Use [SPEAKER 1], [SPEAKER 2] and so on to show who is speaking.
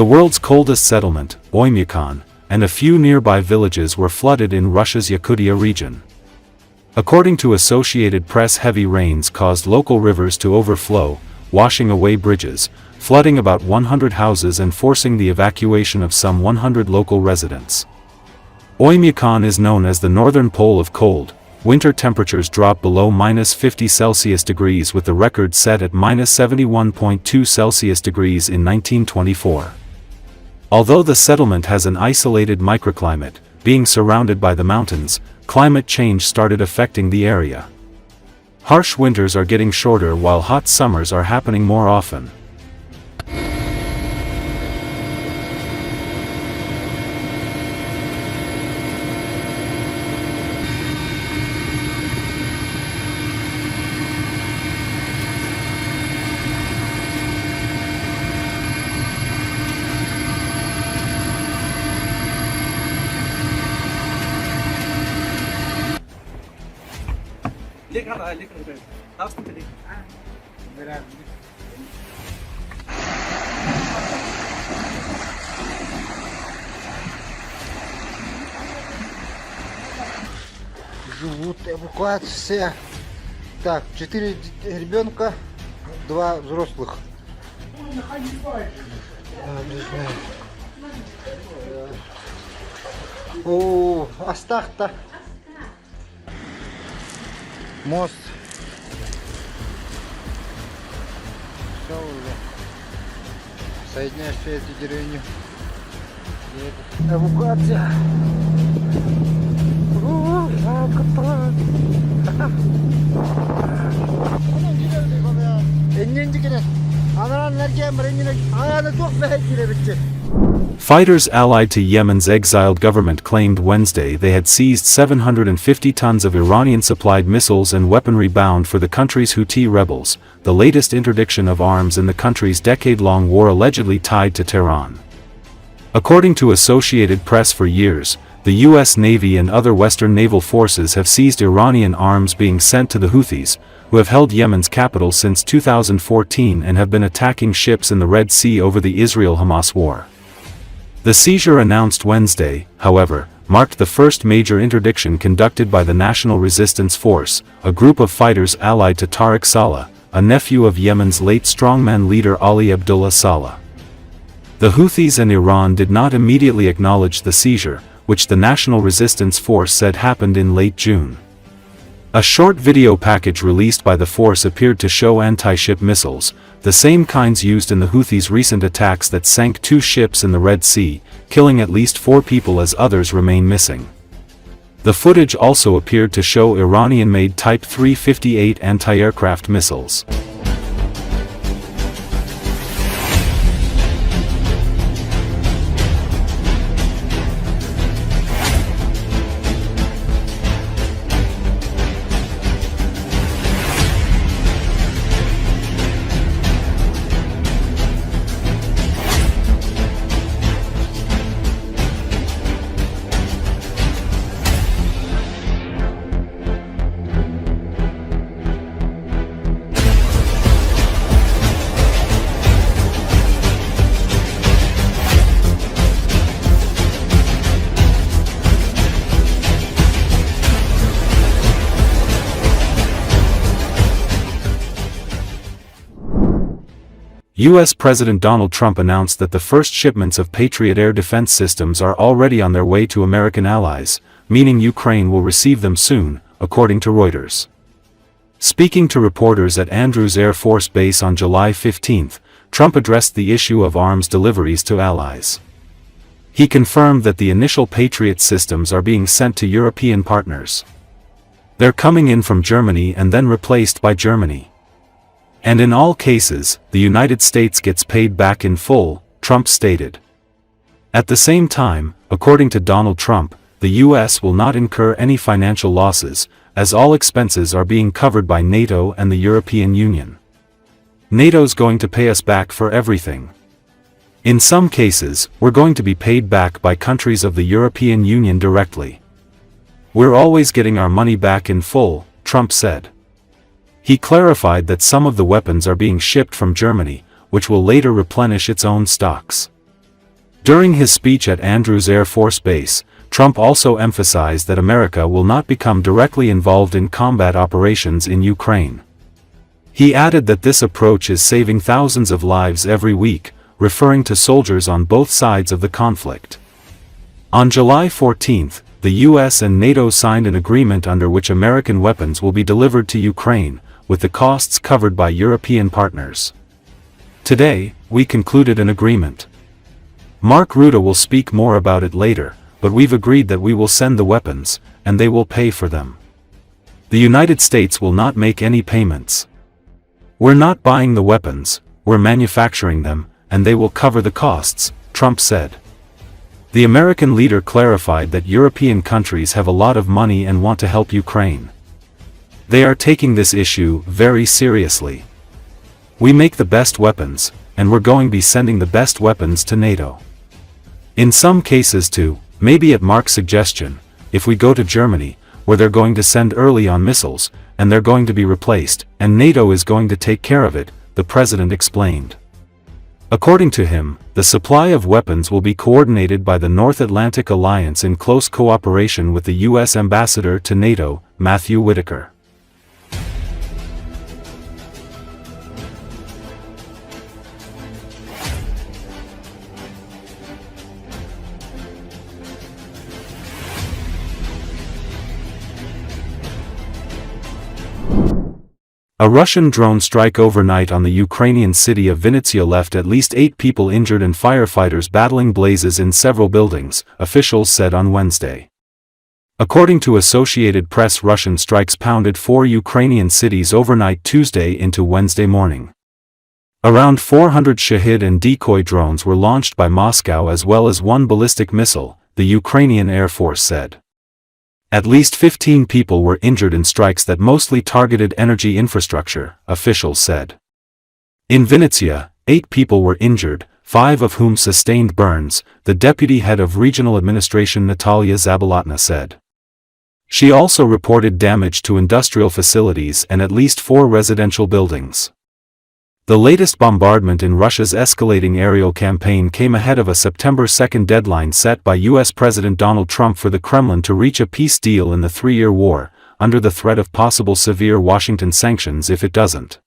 [SPEAKER 1] The world's coldest settlement, Oymyakon, and a few nearby villages were flooded in Russia's Yakutia region. According to Associated Press, heavy rains caused local rivers to overflow, washing away bridges, flooding about 100 houses and forcing the evacuation of some 100 local residents. Oymyakon is known as the northern pole of cold. Winter temperatures drop below -50°C with the record set at -71.2°C in 1924. Although the settlement has an isolated microclimate, being surrounded by the mountains, climate change started affecting the area. Harsh winters are getting shorter while hot summers are happening more often.
[SPEAKER 2] Живут эвакуация. Так, 4 ребенка, 2 взрослых. О, Астахта. Мост. Все уже. Соединяешь все эти деревни. Эвакуация.
[SPEAKER 1] Fighters allied to Yemen's exiled government claimed Wednesday they had seized 750 tons of Iranian-supplied missiles and weaponry bound for the country's Houthi rebels, the latest interdiction of arms in the country's decade-long war allegedly tied to Tehran. According to Associated Press, for years, the U.S. Navy and other Western naval forces have seized Iranian arms being sent to the Houthis, who have held Yemen's capital since 2014 and have been attacking ships in the Red Sea over the Israel-Hamas war. The seizure announced Wednesday, however, marked the first major interdiction conducted by the National Resistance Force, a group of fighters allied to Tariq Saleh, a nephew of Yemen's late strongman leader Ali Abdullah Saleh. The Houthis and Iran did not immediately acknowledge the seizure, which the National Resistance Force said happened in late June. A short video package released by the force appeared to show anti-ship missiles, the same kinds used in the Houthis' recent attacks that sank 2 ships in the Red Sea, killing at least 4 people as others remain missing. The footage also appeared to show Iranian-made Type 358 anti-aircraft missiles. U.S. President Donald Trump announced that the first shipments of Patriot air defense systems are already on their way to American allies, meaning Ukraine will receive them soon, according to Reuters. Speaking to reporters at Andrews Air Force Base on July 15, Trump addressed the issue of arms deliveries to allies. He confirmed that the initial Patriot systems are being sent to European partners. They're coming in from Germany and then replaced by Germany. And in all cases, the United States gets paid back in full, Trump stated. At the same time, according to Donald Trump, the U.S. will not incur any financial losses, as all expenses are being covered by NATO and the European Union. NATO's going to pay us back for everything. In some cases, we're going to be paid back by countries of the European Union directly. We're always getting our money back in full, Trump said. He clarified that some of the weapons are being shipped from Germany, which will later replenish its own stocks. During his speech at Andrews Air Force Base, Trump also emphasized that America will not become directly involved in combat operations in Ukraine. He added that this approach is saving thousands of lives every week, referring to soldiers on both sides of the conflict. On July 14, the US and NATO signed an agreement under which American weapons will be delivered to Ukraine, with the costs covered by European partners. Today, we concluded an agreement. Mark Rutte will speak more about it later, but we've agreed that we will send the weapons, and they will pay for them. The United States will not make any payments. We're not buying the weapons, we're manufacturing them, and they will cover the costs, Trump said. The American leader clarified that European countries have a lot of money and want to help Ukraine. They are taking this issue very seriously. We make the best weapons, and we're going to be sending the best weapons to NATO. In some cases too, maybe at Mark's suggestion, if we go to Germany, where they're going to send early on missiles, and they're going to be replaced, and NATO is going to take care of it, the president explained. According to him, the supply of weapons will be coordinated by the North Atlantic Alliance in close cooperation with the U.S. Ambassador to NATO, Matthew Whitaker. A Russian drone strike overnight on the Ukrainian city of Vinnytsia left at least 8 people injured and firefighters battling blazes in several buildings, officials said on Wednesday. According to Associated Press, Russian strikes pounded 4 Ukrainian cities overnight Tuesday into Wednesday morning. Around 400 Shahid and decoy drones were launched by Moscow as well as 1 ballistic missile, the Ukrainian Air Force said. At least 15 people were injured in strikes that mostly targeted energy infrastructure, officials said. In Vinnytsia, 8 people were injured, 5 of whom sustained burns, the deputy head of regional administration Natalia Zabolotna said. She also reported damage to industrial facilities and at least 4 residential buildings. The latest bombardment in Russia's escalating aerial campaign came ahead of a September 2 deadline set by U.S. President Donald Trump for the Kremlin to reach a peace deal in the 3-year war, under the threat of possible severe Washington sanctions if it doesn't.